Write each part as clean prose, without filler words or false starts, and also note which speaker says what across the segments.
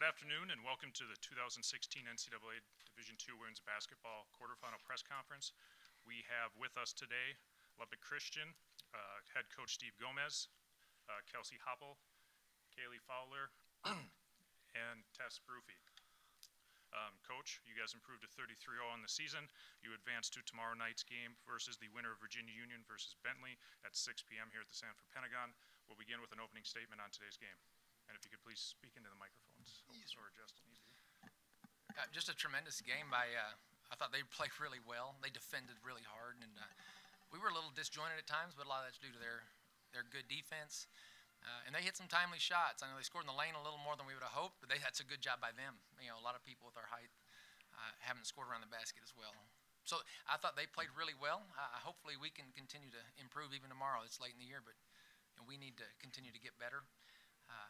Speaker 1: Good afternoon and welcome to the 2016 NCAA Division II Women's Basketball Quarterfinal Press Conference. We have with us today Lubbock Christian, head coach Steve Gomez, Kelsey Hoppel, Kaylee Fowler, and Tess Brufy. Coach, you guys improved to 33-0 on the season. You advanced to tomorrow night's game versus the winner of Virginia Union versus Bentley at 6 p.m. here at the Sanford Pentagon. We'll begin with an opening statement on today's game. And if you could please speak into the microphones, or adjust if need be.
Speaker 2: Just a tremendous game by, I thought they played really well. They defended really hard, and we were a little disjointed at times, but a lot of that's due to their good defense. And they hit some timely shots. I know they scored in the lane a little more than we would have hoped, but that's a good job by them. You know, a lot of people with our height haven't scored around the basket as well. So I thought they played really well. Hopefully we can continue to improve even tomorrow. It's late in the year, but we need to continue to get better.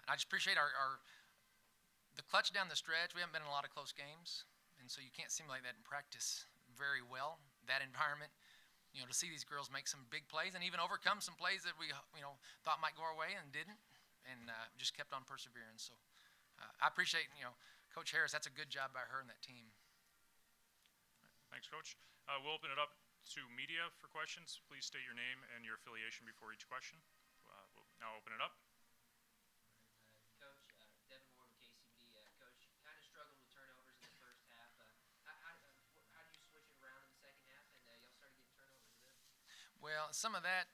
Speaker 2: I just appreciate the clutch down the stretch. We haven't been in a lot of close games, and so you can't simulate that in practice very well, that environment. You know, to see these girls make some big plays and even overcome some plays that we, thought might go our way and didn't, and just kept on persevering. So I appreciate, Coach Harris. That's a good job by her and that team.
Speaker 1: Thanks, Coach. We'll open it up to media for questions. Please state your name and your affiliation before each question. We'll now open it up.
Speaker 2: Well, some of that,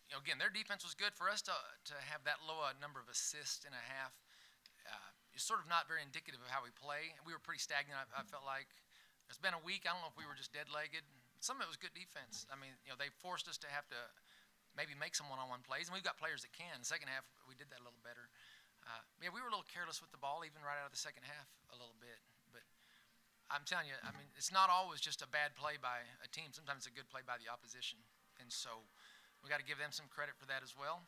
Speaker 2: again, their defense was good. For us to have that low a number of assists in a half is sort of not very indicative of how we play. We were pretty stagnant, I felt like. It's been a week. I don't know if we were just dead-legged. Some of it was good defense. I mean, they forced us to have to maybe make some one-on-one plays, and we've got players that can. The second half, we did that a little better. We were a little careless with the ball, even right out of the second half a little bit. But I'm telling you, I mean, it's not always just a bad play by a team. Sometimes it's a good play by the opposition. And so we got to give them some credit for that as well.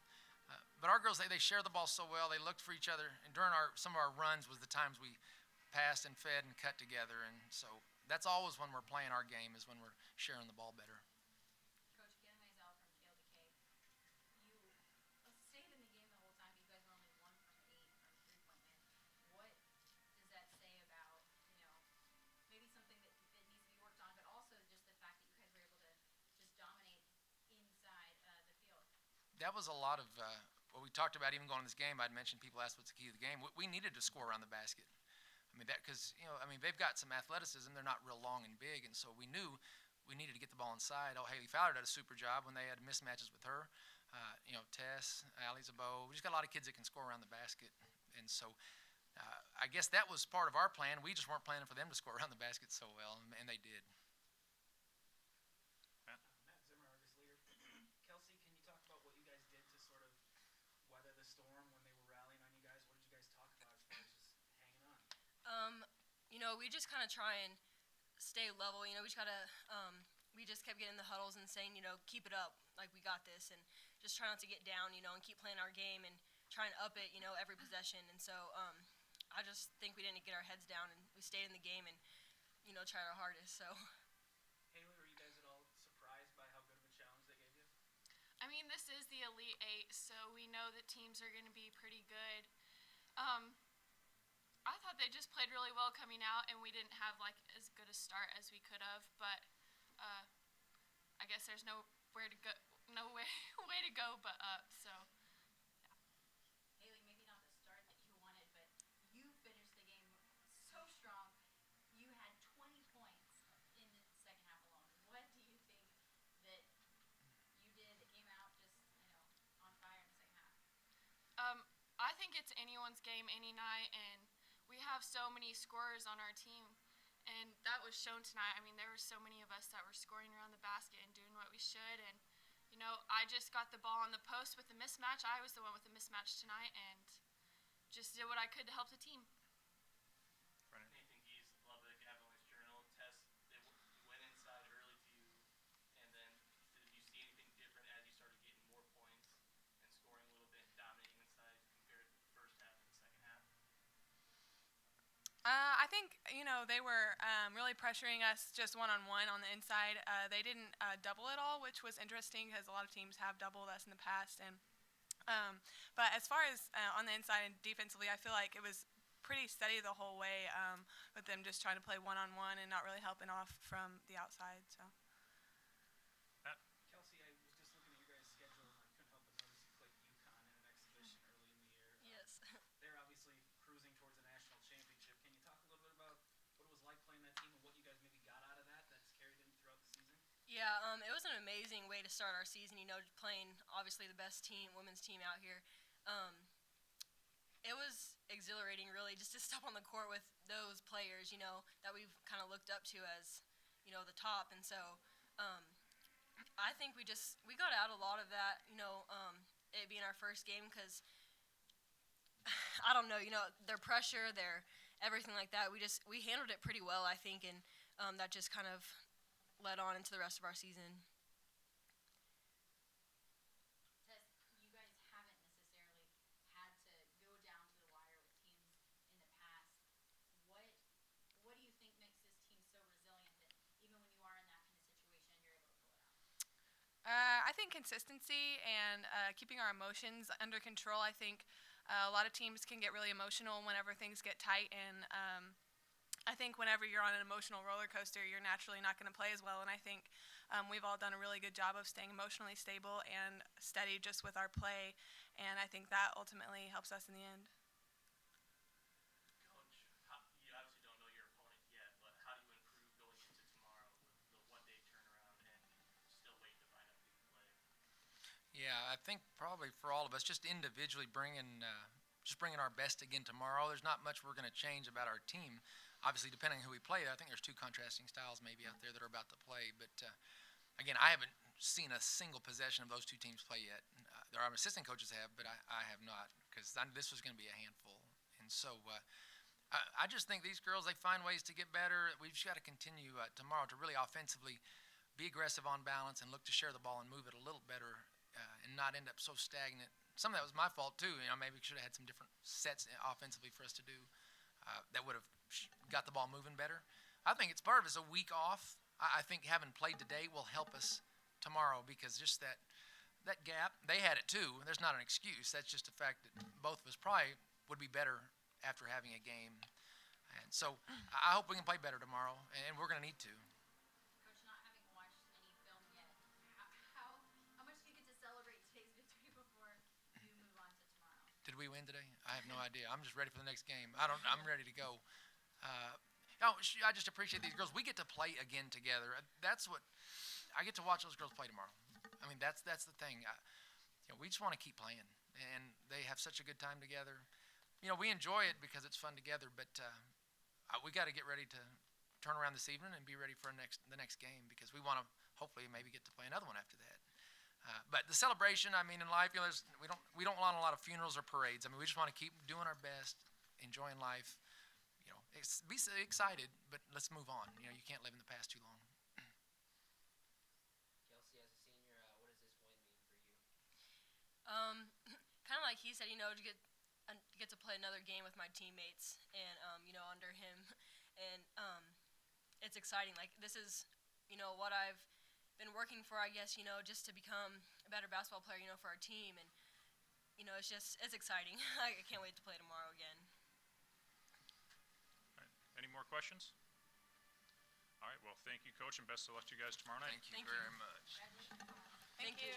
Speaker 2: But our girls, they share the ball so well. They looked for each other. And during some of our runs was the times we passed and fed and cut together. And so that's always when we're playing our game, is when we're sharing the ball better.
Speaker 3: Coach, Ken Mizell from KLBK. You stayed in the game the whole time, but you guys were only 1 from 8 from three-point land. What does that say about, maybe something that needs to be worked on, but also just the fact that you guys were able to just dominate inside the field?
Speaker 2: That was a lot of what we talked about even going to this game. I'd mentioned people asked what's the key to the game. We needed to score around the basket. I mean, because, they've got some athleticism. They're not real long and big, and so we knew we needed to get the ball inside. Haley Fowler did a super job when they had mismatches with her. Tess, Allie Zabo. We just got a lot of kids that can score around the basket, and so I guess that was part of our plan. We just weren't planning for them to score around the basket so well, and they did.
Speaker 4: Matt Zimmer, Argus Leader. Kelsey, can you talk about what you guys did to sort of weather the storm when they were rallying on you guys? What did you guys talk about as far as just hanging on?
Speaker 5: We just kind of try and stay level. We just gotta, we just kept getting in the huddles and saying, keep it up, like we got this, and just try not to get down, and keep playing our game and try and up it, every possession. And so I just think we didn't get our heads down, and we stayed in the game and, tried our hardest. So.
Speaker 4: Haley, were you guys at all surprised by how good of a challenge they gave you?
Speaker 6: I mean, this is the Elite 8, so we know that teams are going to be pretty good. I thought they just played really well coming out, and we didn't have as good a start as we could have. But I guess there's no way to go but up. So.
Speaker 3: Haley, maybe not the start that you wanted, but you finished the game so strong. You had 20 points in the second half alone. What do you think that you did that came out just, on fire in the second half?
Speaker 6: I think it's anyone's game any night, and we have so many scorers on our team, and that was shown tonight. I mean, there were so many of us that were scoring around the basket and doing what we should, and I just got the ball on the post with the mismatch. I was the one with the mismatch tonight, and just did what I could to help the team.
Speaker 7: Nathan Gies, Lubbock Avalanche Journal. Tess, they went inside early to you, and then did you see anything different as you started getting more points and scoring a little bit and dominating inside compared to the first half and the second half?
Speaker 8: I think, they were really pressuring us just one-on-one on the inside. They didn't double at all, which was interesting because a lot of teams have doubled us in the past. But as far as on the inside and defensively, I feel like it was pretty steady the whole way, with them just trying to play one-on-one and not really helping off from the outside. So.
Speaker 4: Kelsey, I was just looking at your guys' schedule, and I couldn't help but notice you played UConn in an exhibition early in the year.
Speaker 5: Yes.
Speaker 4: They're obviously cruising towards a national championship. Can you talk a little bit about what it was like playing that team and what you guys maybe got out of that that's carried in throughout the season?
Speaker 5: Yeah, it was an amazing way to start our season, playing obviously the best women's team out here. It was exhilarating, really, just to step on the court with those players, that we've kind of looked up to as, the top. And so I think we got out a lot of that, it being our first game because, I don't know, their pressure, their everything like that. We handled it pretty well, I think, and that just kind of led on into the rest of our season.
Speaker 3: Tess, you guys haven't necessarily had to go down to the wire with teams in the past. What do you think makes this team so resilient that even when you are in that kind of situation, you're able to pull it out?
Speaker 8: I think consistency and keeping our emotions under control. I think a lot of teams can get really emotional whenever things get tight, and I think whenever you're on an emotional roller coaster, you're naturally not going to play as well. And I think we've all done a really good job of staying emotionally stable and steady just with our play, and I think that ultimately helps us in the end.
Speaker 7: Coach, you obviously don't know your opponent yet, but how do you improve going into tomorrow with the one-day turnaround and still waiting to find out who you can play?
Speaker 2: Yeah, I think probably for all of us, just individually bringing our best again tomorrow. There's not much we're going to change about our team. Obviously, depending on who we play, I think there's two contrasting styles maybe out there that are about to play. But again, I haven't seen a single possession of those two teams play yet. Our assistant coaches have, but I have not, because this was going to be a handful. And so I just think these girls, they find ways to get better. We've just got to continue tomorrow to really offensively be aggressive on balance and look to share the ball and move it a little better and not end up so stagnant. Some of that was my fault too. Maybe we should have had some different sets offensively for us to do that would have got the ball moving better. I think it's part of it's a week off. I think having played today will help us tomorrow, because just that gap, they had it too. There's not an excuse. That's just a fact that both of us probably would be better after having a game. And so I hope we can play better tomorrow, and we're going to need to.
Speaker 3: Coach, not having watched any film yet, how much do you get to celebrate today's victory before you move on to tomorrow?
Speaker 2: Did we win today? I have no idea. I'm just ready for the next game. I'm ready to go. I just appreciate these girls. We get to play again together. That's what I get to watch those girls play tomorrow. I mean, that's the thing. We just want to keep playing, and they have such a good time together. We enjoy it because it's fun together. But we got to get ready to turn around this evening and be ready for the next game, because we want to hopefully maybe get to play another one after that. But the celebration, I mean, in life, we don't want a lot of funerals or parades. I mean, we just want to keep doing our best, enjoying life. Be excited, but let's move on. You can't live in the past too long.
Speaker 9: Kelsey, as a senior, what does this win mean for you?
Speaker 5: Kind of like he said, to get to play another game with my teammates and under him, and it's exciting. Like, this is what I've been working for, I guess, just to become a better basketball player, for our team, and it's exciting. I can't wait to play tomorrow again.
Speaker 1: Any more questions? All right, well, thank you, Coach, and best of luck to you guys tomorrow night.
Speaker 2: Thank you
Speaker 5: Thank
Speaker 2: very
Speaker 5: you.
Speaker 2: much.
Speaker 3: Congratulations.
Speaker 8: Thank you.